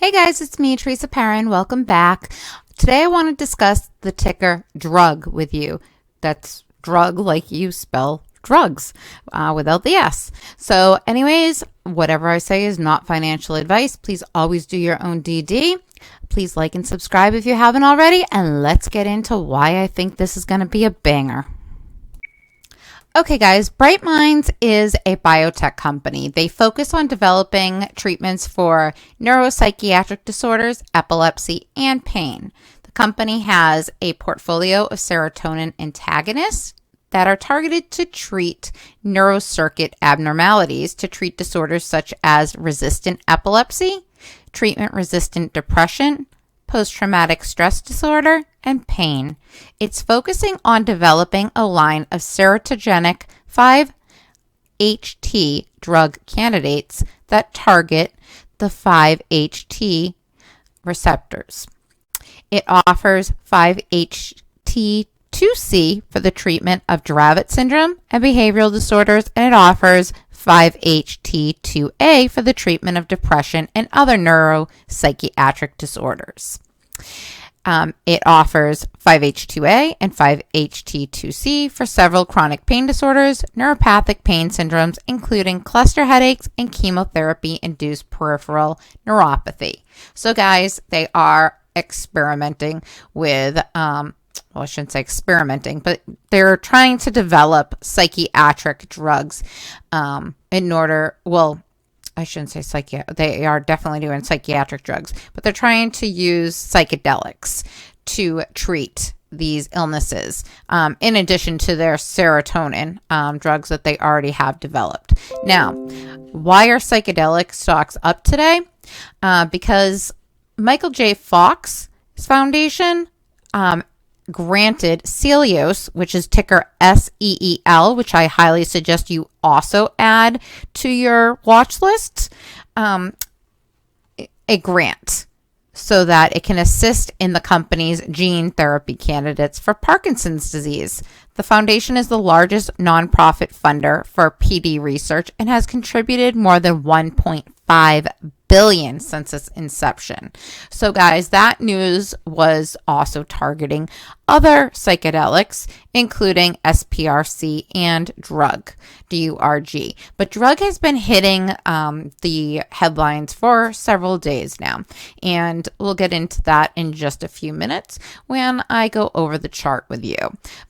Hey guys, it's me, Teresa Perrin. Welcome back. Today I want to discuss the ticker drug with you. That's drug like you spell drugs without the S. So anyways, whatever I say is not financial advice. Please always do your own DD. Please like and subscribe if you haven't already. And let's get into why I think this is going to be a banger. Okay, guys, Bright Minds is a biotech company. They focus on developing treatments for neuropsychiatric disorders, epilepsy, and pain. The company has a portfolio of serotonin antagonists that are targeted to treat neurocircuit abnormalities, to treat disorders such as resistant epilepsy, treatment-resistant depression, post-traumatic stress disorder, and pain. It's focusing on developing a line of serotogenic 5-HT drug candidates that target the 5-HT receptors. It offers 5-HT2C for the treatment of Dravet syndrome and behavioral disorders, and it offers 5-HT2A for the treatment of depression and other neuropsychiatric disorders. It offers 5-HT2A and 5-HT2C for several chronic pain disorders, neuropathic pain syndromes, including cluster headaches and chemotherapy-induced peripheral neuropathy. So guys, they are experimenting with I shouldn't say experimenting, but they're trying to develop psychiatric drugs in order, I shouldn't say they are definitely doing psychiatric drugs, but they're trying to use psychedelics to treat these illnesses, in addition to their serotonin drugs that they already have developed. Now, why are psychedelic stocks up today? Because Michael J. Fox's foundation granted Celios, which is ticker SEEL, which I highly suggest you also add to your watch list, a grant so that it can assist in the company's gene therapy candidates for Parkinson's disease. The foundation is the largest nonprofit funder for PD research and has contributed more than $1.5 billion since its inception. So guys, that news was also targeting other psychedelics, including SPRC and drug, DURG. But drug has been hitting the headlines for several days now, and we'll get into that in just a few minutes when I go over the chart with you,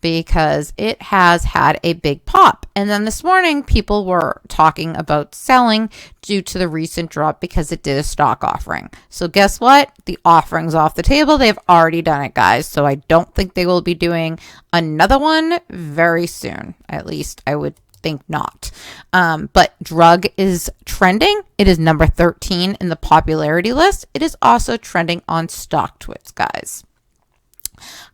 because it has had a big pop. And then this morning, people were talking about selling due to the recent drop because it did a stock offering. So guess what? The offering's off the table. They've already done it, guys. So I don't think they will be doing another one very soon. At least I would think not. But drug is trending. It is number 13 in the popularity list. It is also trending on StockTwits, guys.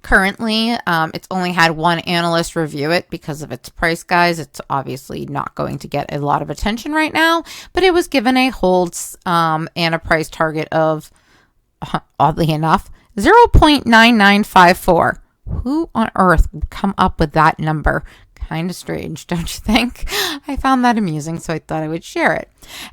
Currently, it's only had one analyst review it because of its price, guys. It's obviously not going to get a lot of attention right now, but it was given a hold and a price target of, oddly enough, 0.9954. Who on earth would come up with that number? Kind of strange, don't you think? I found that amusing, so I thought I would share it.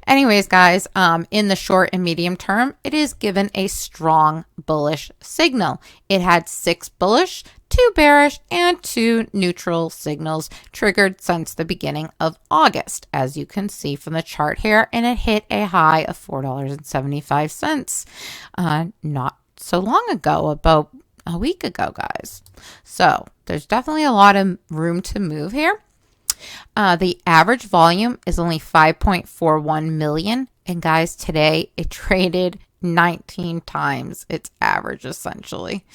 Anyways, guys, in the short and medium term, it is given a strong bullish signal. It had 6 bullish, 2 bearish, and 2 neutral signals triggered since the beginning of August, as you can see from the chart here, and it hit a high of $4.75 not so long ago, about a week ago, guys. So there's definitely a lot of room to move here. The average volume is only 5.41 million. And guys, today it traded 19 times its average, essentially,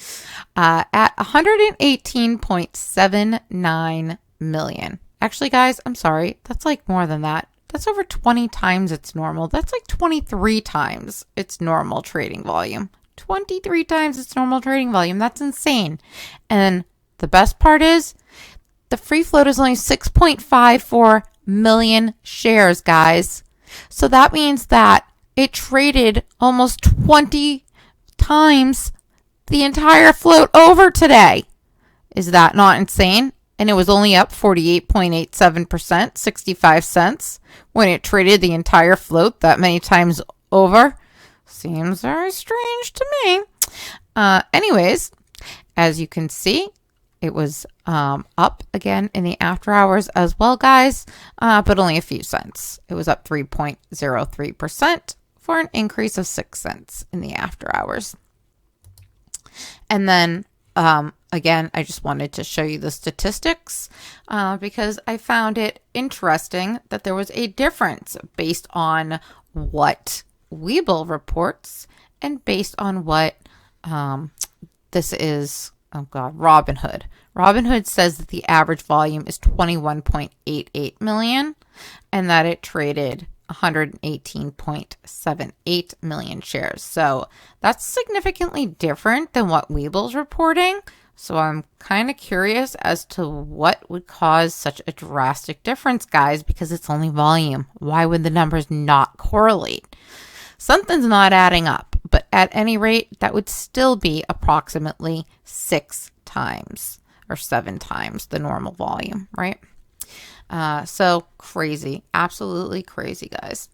at 118.79 million. Actually, guys, I'm sorry. That's like more than that. That's over 20 times its normal. That's like 23 times its normal trading volume. 23 times its normal trading volume. That's insane. And the best part is the free float is only 6.54 million shares, guys. So that means that it traded almost 20 times the entire float over today. Is that not insane? And it was only up 48.87%, 65 cents, when it traded the entire float that many times over. Seems very strange to me. Anyways, as you can see, it was up again in the after hours as well, guys, but only a few cents. It was up 3.03% for an increase of 6 cents in the after hours. And then again, I just wanted to show you the statistics because I found it interesting that there was a difference based on what Webull reports and based on what this is, Robinhood. Robinhood says that the average volume is 21.88 million and that it traded 118.78 million shares. So that's significantly different than what Webull's reporting. So I'm kind of curious as to what would cause such a drastic difference, guys, because it's only volume. Why would the numbers not correlate? Something's not adding up, but at any rate, that would still be approximately 6 times or 7 times the normal volume, right? So crazy, absolutely crazy, guys.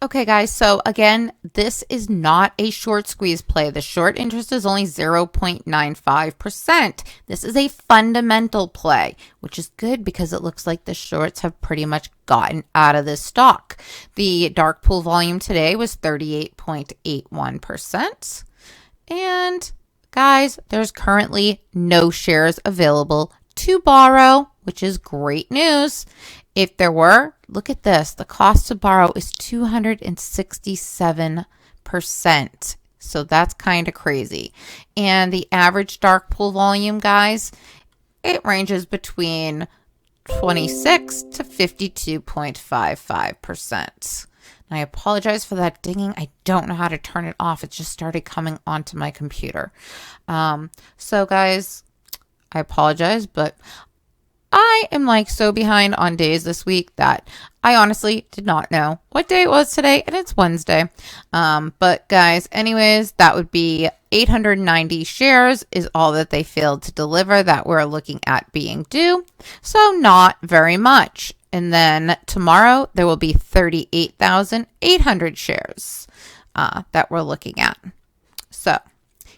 Okay, guys, so again, this is not a short squeeze play. The short interest is only 0.95%. This is a fundamental play, which is good because it looks like the shorts have pretty much gotten out of this stock. The dark pool volume today was 38.81%. And guys, there's currently no shares available to borrow, which is great news. If there were, look at this. The cost to borrow is 267%. So that's kind of crazy. And the average dark pool volume, guys, it ranges between 26 to 52.55%. I apologize for that dinging. I don't know how to turn it off. It just started coming onto my computer. So guys, I apologize, but I am like so behind on days this week that I honestly did not know what day it was today, and it's Wednesday. But guys, anyways, that would be 890 shares is all that they failed to deliver that we're looking at being due. So not very much. And then tomorrow there will be 38,800 shares that we're looking at. So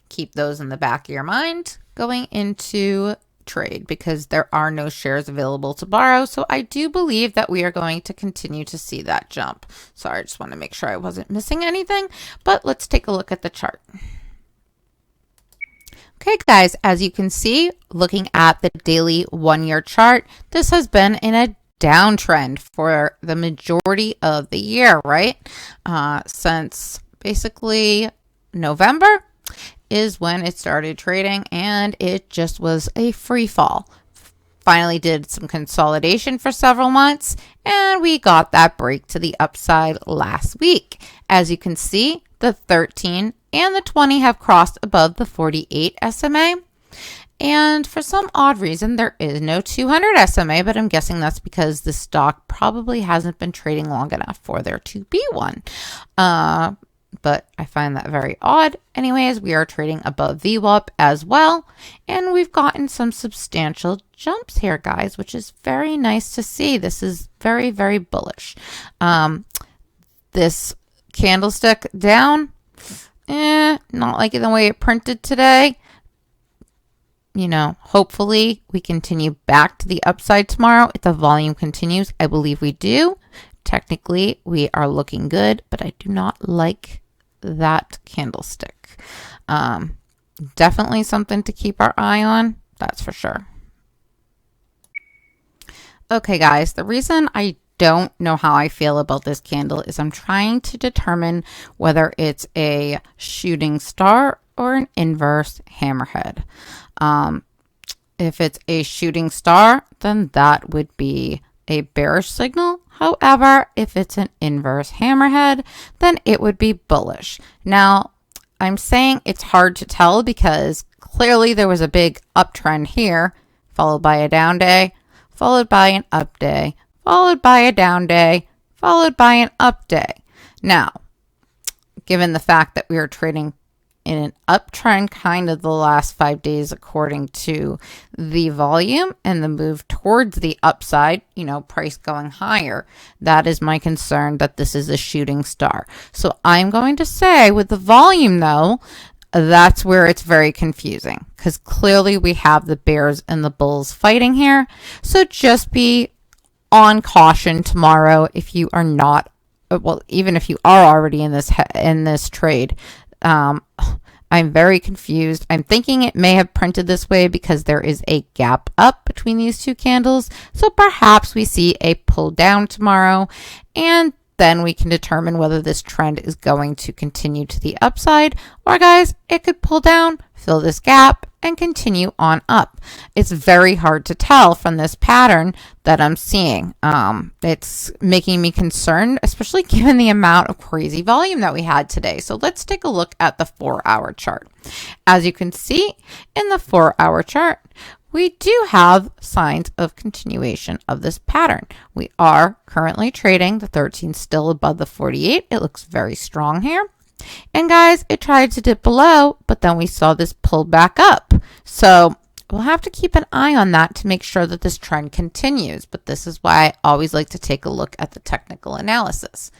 keep those in the back of your mind going into trade because there are no shares available to borrow. So I do believe that we are going to continue to see that jump. Sorry, I just want to make sure I wasn't missing anything, but let's take a look at the chart. Okay, guys, as you can see, looking at the daily 1-year chart, this has been in a downtrend for the majority of the year, right? Since basically November is when it started trading, and it just was a free fall. Finally did some consolidation for several months, and we got that break to the upside last week. As you can see, the 13 and the 20 have crossed above the 48 SMA. And for some odd reason, there is no 200 SMA, but I'm guessing that's because the stock probably hasn't been trading long enough for there to be one. But I find that very odd. Anyways, we are trading above VWAP as well. And we've gotten some substantial jumps here, guys, which is very nice to see. This is very, very bullish. This candlestick down, not liking the way it printed today. You know, hopefully we continue back to the upside tomorrow if the volume continues. I believe we do. Technically, we are looking good, but I do not like that candlestick. Definitely something to keep our eye on. That's for sure. Okay, guys, the reason I don't know how I feel about this candle is I'm trying to determine whether it's a shooting star or an inverse hammerhead. If it's a shooting star, then that would be a bearish signal. However, if it's an inverse hammerhead, then it would be bullish. Now, I'm saying it's hard to tell because clearly there was a big uptrend here, followed by a down day, followed by an up day, followed by a down day, followed by an up day. Now, given the fact that we are trading in an uptrend kind of the last 5 days according to the volume and the move towards the upside, price going higher. That is my concern, that this is a shooting star. So I'm going to say with the volume though, that's where it's very confusing, because clearly we have the bears and the bulls fighting here. So just be on caution tomorrow if you are not, well, even if you are already in this trade. I'm very confused. I'm thinking it may have printed this way because there is a gap up between these two candles. So perhaps we see a pull down tomorrow, and then we can determine whether this trend is going to continue to the upside, or guys, it could pull down, fill this gap, and continue on up. It's very hard to tell from this pattern that I'm seeing. It's making me concerned, especially given the amount of crazy volume that we had today. So let's take a look at the 4-hour chart. As you can see in the 4-hour chart, we do have signs of continuation of this pattern. We are currently trading the 13 still above the 48. It looks very strong here. And guys, it tried to dip below, but then we saw this pull back up. So we'll have to keep an eye on that to make sure that this trend continues. But this is why I always like to take a look at the technical analysis.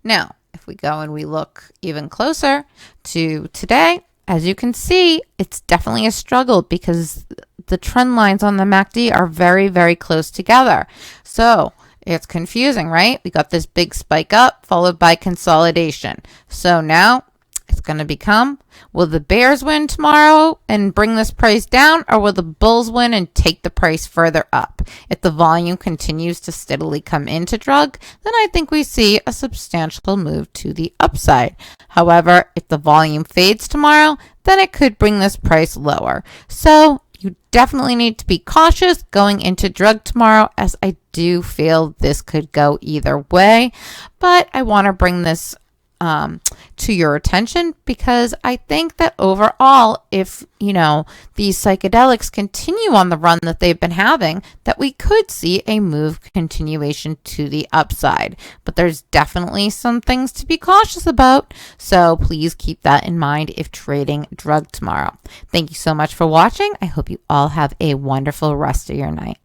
Now, if we go and we look even closer to today, as you can see, it's definitely a struggle because the trend lines on the MACD are very, very close together. So it's confusing, right? We got this big spike up followed by consolidation. So now it's going to become, will the bears win tomorrow and bring this price down, or will the bulls win and take the price further up? If the volume continues to steadily come into drug, then I think we see a substantial move to the upside. However, if the volume fades tomorrow, then it could bring this price lower. So you definitely need to be cautious going into drug tomorrow, as I do feel this could go either way. But I want to bring this to your attention because I think that overall, if these psychedelics continue on the run that they've been having, that we could see a move continuation to the upside. But there's definitely some things to be cautious about, so please keep that in mind if trading drug tomorrow. Thank you so much for watching. I hope you all have a wonderful rest of your night.